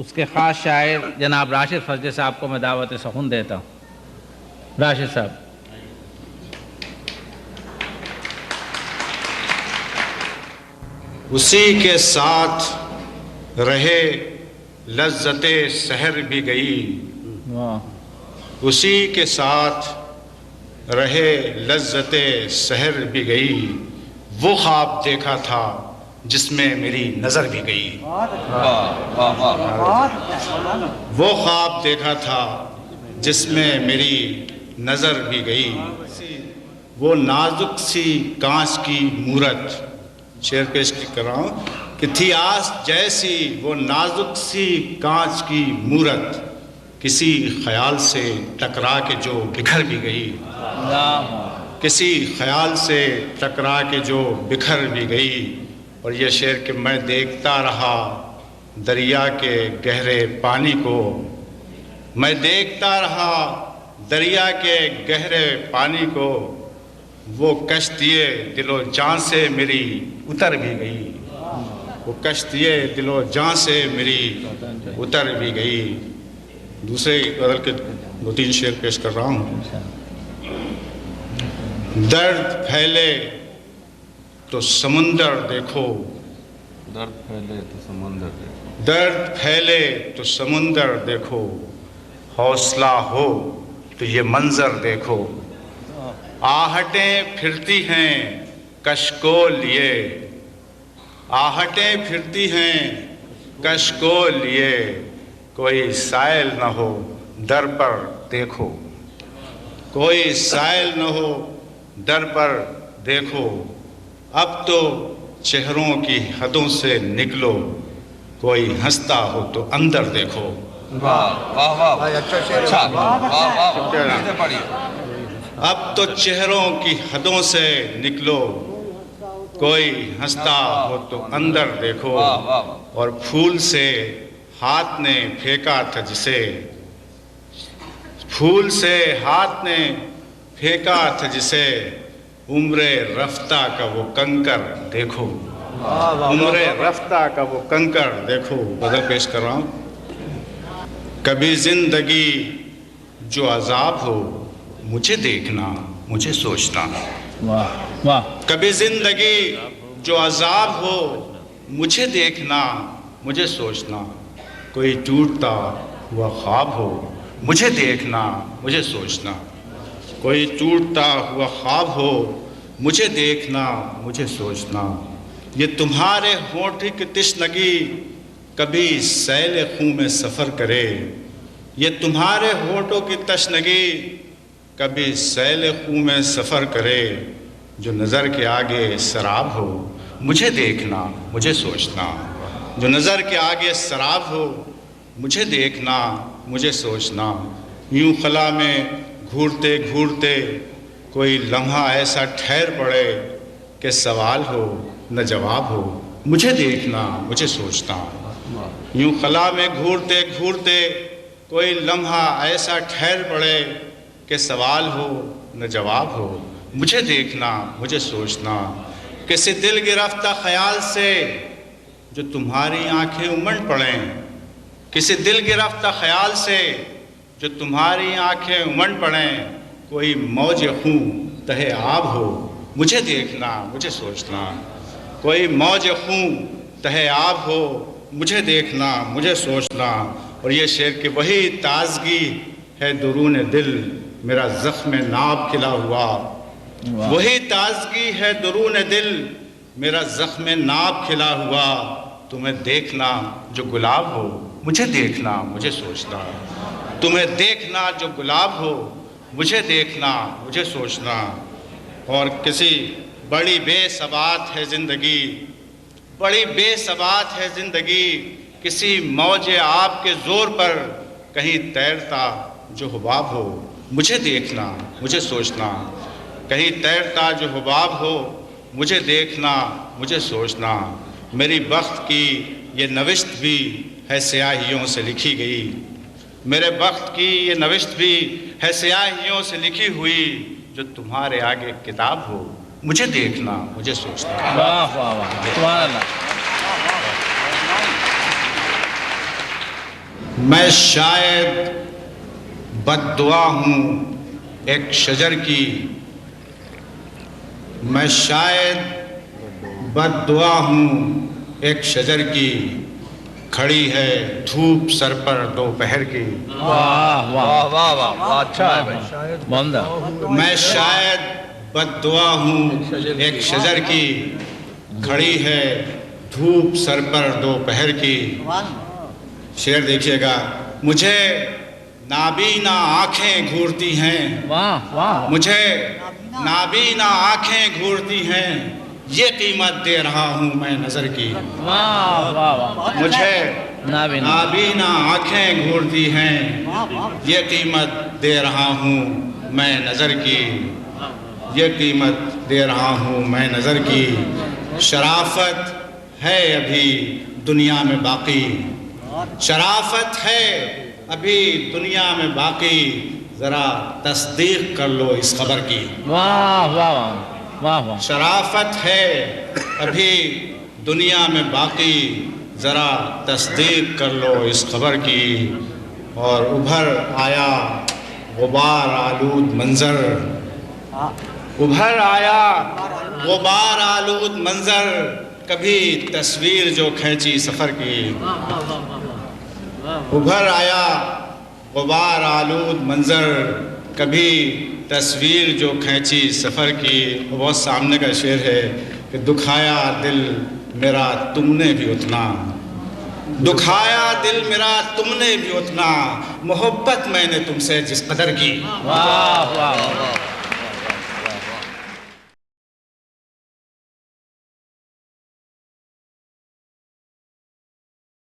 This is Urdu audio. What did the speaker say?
اس کے خاص شاعر جناب راشد فضلی صاحب کو میں دعوت سخن دیتا ہوں۔ راشد صاحب۔ اسی کے ساتھ رہے لذت سحر بھی گئی، اسی کے ساتھ رہے لذت سحر بھی گئی، وہ خواب دیکھا تھا جس میں میری نظر بھی گئی، وہ خواب دیکھا تھا جس میں میری نظر بھی گئی، وہ نازک سی کانچ کی مورت، شعر پیش کر رہا ہوں کہ تھی آس جیسی وہ نازک سی کانچ کی مورت، کسی خیال سے ٹکرا کے جو بکھر بھی گئی، کسی خیال سے ٹکرا کے جو بکھر بھی گئی۔ اور یہ شعر کہ میں دیکھتا رہا دریا کے گہرے پانی کو، میں دیکھتا رہا دریا کے گہرے پانی کو، وہ کشتی دل و جان سے میری اتر بھی گئی، وہ کشتی دل و جان سے میری اتر بھی گئی۔ دوسرے غزل کے 2-3 شعر پیش کر رہا ہوں۔ درد پھیلے تو سمندر دیکھو، درد پھیلے تو سمندر دیکھو، درد پھیلے تو سمندر دیکھو، حوصلہ ہو تو یہ منظر دیکھو، آہٹیں پھرتی ہیں کش کو لیے، آہٹیں پھرتی ہیں کش کو لیے، کوئی سائل نہ ہو در پر دیکھو، کوئی سائل نہ ہو در پر دیکھو، اب تو چہروں کی حدوں سے نکلو، کوئی ہنستا ہو تو اندر دیکھو۔ اب تو چہروں کی حدوں سے نکلو، کوئی ہنستا ہو تو اندر دیکھو، اور پھول سے ہاتھ نے پھینکا تھا جسے، پھول سے ہاتھ نے پھینکا تھا جسے، عمر رفتہ کا وہ کنکر دیکھو، عمر رفتہ کا وہ کنکر دیکھو۔ غزل پیش کر رہا ہوں۔ کبھی زندگی جو عذاب ہو مجھے دیکھنا مجھے سوچنا، کبھی زندگی جو عذاب ہو مجھے دیکھنا مجھے سوچنا، کوئی ٹوٹتا ہوا خواب ہو مجھے دیکھنا مجھے سوچنا، کوئی ٹوٹتا ہوا خواب ہو مجھے دیکھنا مجھے سوچنا، یہ تمہارے ہونٹ کی تشنگی کبھی سیل خوں میں سفر کرے، یہ تمہارے ہونٹوں کی تشنگی کبھی سیل خوں میں سفر کرے، جو نظر کے آگے سراب ہو مجھے دیکھنا مجھے سوچنا، جو نظر کے آگے سراب ہو مجھے دیکھنا مجھے سوچنا، یوں خلا میں گھورتے گھورتے کوئی لمحہ ایسا ٹھہر پڑے کہ سوال ہو نہ جواب ہو مجھے دیکھنا مجھے سوچنا، یوں خلا میں گھورتے گھورتے کوئی لمحہ ایسا ٹھہر پڑے کہ سوال ہو نہ جواب ہو مجھے دیکھنا مجھے سوچنا، کسی دل گرفتہ خیال سے جو تمہاری آنکھیں امنڈ پڑیں، کسی دل گرفتہ خیال سے جو تمہاری آنکھیں امنڈ پڑیں، کوئی موج خوں تہہ آب ہو مجھے دیکھنا مجھے سوچنا، کوئی موج خوں تہہ آب ہو مجھے دیکھنا مجھے سوچنا۔ اور یہ شعر کہ وہی تازگی ہے درون دل میرا زخم ناب کھلا ہوا، وہی تازگی ہے درون دل میرا زخم ناب کھلا ہوا، تمہیں دیکھنا جو گلاب ہو مجھے دیکھنا مجھے سوچنا، تمہیں دیکھنا جو گلاب ہو مجھے دیکھنا مجھے سوچنا۔ اور کسی بڑی بے ثبات ہے زندگی، بڑی بے ثبات ہے زندگی، کسی موج آب کے زور پر کہیں تیرتا جو حباب ہو مجھے دیکھنا مجھے سوچنا، کہیں تیرتا جو حباب ہو مجھے دیکھنا مجھے سوچنا، میری بخت کی یہ نوشت بھی ہے سیاہیوں سے لکھی گئی، میرے بخت کی یہ نوشت بھی ہے سیاہیوں سے لکھی ہوئی، جو تمہارے آگے کتاب ہو مجھے دیکھنا مجھے سوچنا۔ واہ واہ واہ، سبحان اللہ۔ میں شاید بد دعا ہوں ایک شجر کی، میں شاید بد دعا ہوں ایک شجر کی، کھڑی ہے دھوپ سر پر دوپہر کی۔ واہ واہ واہ واہ واہ، اچھا ہے بھائی۔ بندہ میں شاید بد دعا ہوں ایک شجر کی، کھڑی ہے دھوپ سر پر دوپہر کی۔ شعر دیکھیے گا۔ مجھے نابینا آنکھیں گھورتی ہیں، واہ واہ مجھے نابینا آنکھیں گھورتی ہیں، یہ قیمت دے رہا ہوں میں نظر کی۔ واہ واہ واہ مجھے نابینا نابینا آنکھیں گھورتی ہیں، یہ قیمت دے رہا ہوں میں نظر کی، یہ قیمت دے رہا ہوں میں نظر کی۔ شرافت ہے ابھی دنیا میں باقی، شرافت ہے ابھی دنیا میں باقی، ذرا تصدیق کر لو اس خبر کی۔ واہ واہ واہ واہ واہ شرافت ہے ابھی دنیا میں باقی، ذرا تصدیق کر لو اس خبر کی۔ اور ابھر آیا غبار آلود منظر، ابھر آیا غبار آلود منظر، کبھی تصویر جو کھینچی سفر کی۔ ابھر آیا غبار آلود منظر، کبھی تصویر جو کھینچی سفر کی۔ بہت سامنے کا شعر ہے کہ دکھایا دل میرا تم نے بھی اتنا، دکھایا دل میرا تم نے بھی اتنا، محبت میں نے تم سے جس قدر کی۔ واہ واہ واہ